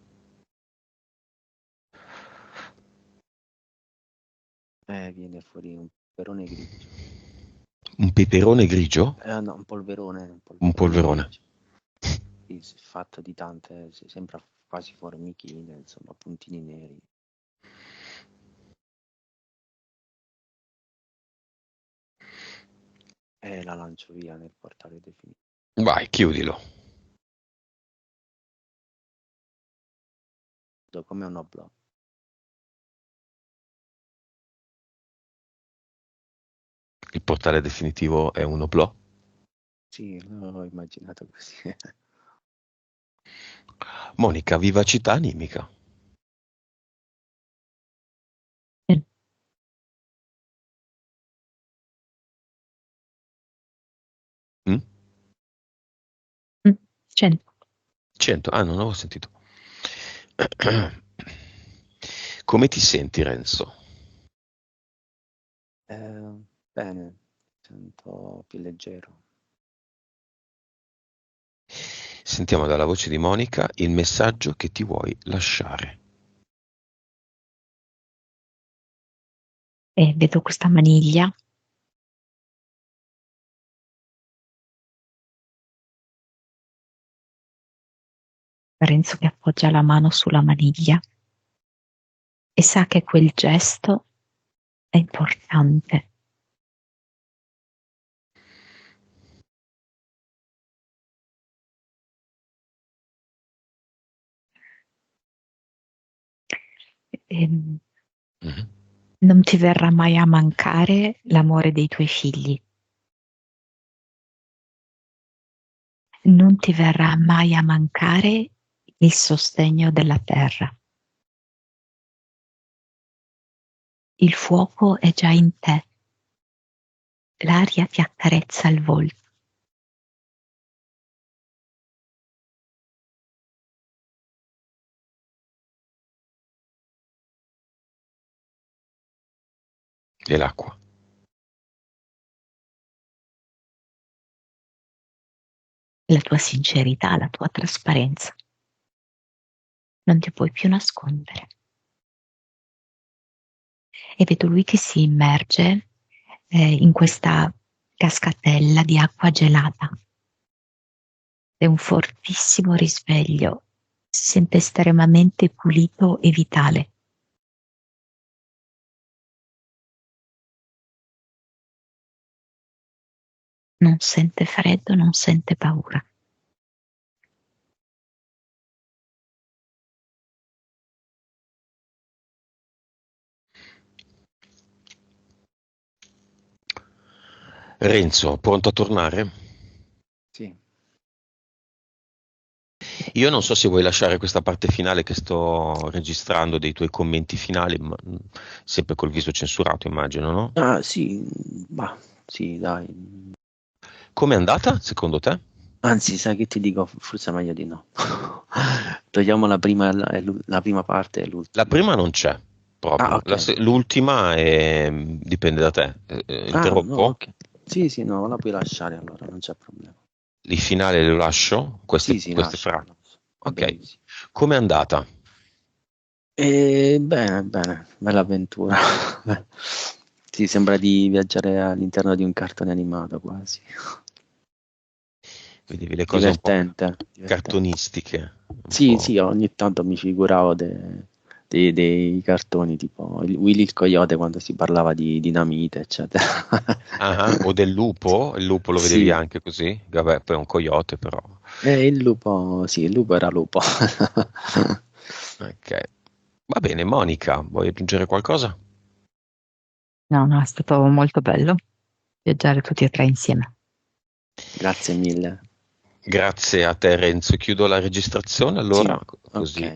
Speaker 2: Viene fuori un polverone grigio.
Speaker 1: Un peperone grigio?
Speaker 2: No, un polverone
Speaker 1: Un polverone.
Speaker 2: grigio. Sì, fatto di tante, sembra quasi formichine, insomma, puntini neri. E la lancio via nel portale definitivo.
Speaker 1: Vai, chiudilo.
Speaker 2: Come un oblò.
Speaker 1: Il portale definitivo è un oblò.
Speaker 2: Sì, l'ho immaginato così.
Speaker 1: Monica, vivacità animica. Mm?
Speaker 3: 100.
Speaker 1: 100. Ah, non avevo sentito. Come ti senti, Renzo?
Speaker 2: Bene, sento più leggero.
Speaker 1: Sentiamo dalla voce di Monica il messaggio che ti vuoi lasciare.
Speaker 3: E vedo questa maniglia. Renzo che appoggia la mano sulla maniglia e sa che quel gesto è importante.
Speaker 1: Mhm.
Speaker 3: non ti verrà mai a mancare l'amore dei tuoi figli. Non ti verrà mai a mancare il sostegno della terra. Il fuoco è già in te. L'aria ti accarezza il volto.
Speaker 1: E l'acqua.
Speaker 3: La tua sincerità, la tua trasparenza. Non ti puoi più nascondere. E vedo lui che si immerge in questa cascatella di acqua gelata. È un fortissimo risveglio, si sente estremamente pulito e vitale. Non sente freddo, non sente paura.
Speaker 1: Renzo, pronto a tornare?
Speaker 2: Sì.
Speaker 1: Io non so se vuoi lasciare questa parte finale che sto registrando dei tuoi commenti finali, ma sempre col viso censurato, immagino, no?
Speaker 2: Ah, sì, bah, sì, dai.
Speaker 1: Com'è andata, secondo te?
Speaker 2: Anzi, sai che ti dico? Forse è meglio di no. Togliamo la prima, la prima parte e
Speaker 1: La
Speaker 2: l'ultima.
Speaker 1: prima non c'è
Speaker 2: Ah,
Speaker 1: proprio,
Speaker 2: ok.
Speaker 1: l'ultima dipende da te.
Speaker 2: Ah, no,
Speaker 1: Interrompo?
Speaker 2: ok. Sì, sì, no, la puoi lasciare allora, non c'è problema.
Speaker 1: Il finale lo lascio?
Speaker 2: Sì, sì,
Speaker 1: Queste frasi.
Speaker 2: lascialo. Va
Speaker 1: Ok.
Speaker 2: benissimo.
Speaker 1: Com'è andata?
Speaker 2: Bene, bene, bella avventura. Sì, sembra di viaggiare all'interno di un cartone animato quasi.
Speaker 1: Vedevi le cose un po'
Speaker 2: Divertente, divertente.
Speaker 1: cartonistiche, un
Speaker 2: Sì,
Speaker 1: po'.
Speaker 2: sì, ogni tanto mi figuravo dei cartoni tipo Willy il Coyote quando si parlava di dinamite, eccetera.
Speaker 1: Ah, o del lupo? Il lupo lo vedevi
Speaker 2: Sì,
Speaker 1: anche così? Vabbè, poi è un coyote però.
Speaker 2: il lupo, sì, il lupo era lupo.
Speaker 1: Ok. Va bene, Monica, vuoi aggiungere qualcosa?
Speaker 3: No, no, è stato molto bello viaggiare tutti e tre insieme.
Speaker 2: Grazie mille.
Speaker 1: Grazie a te, Renzo. Chiudo la registrazione
Speaker 2: Sì,
Speaker 1: allora, così
Speaker 2: ok.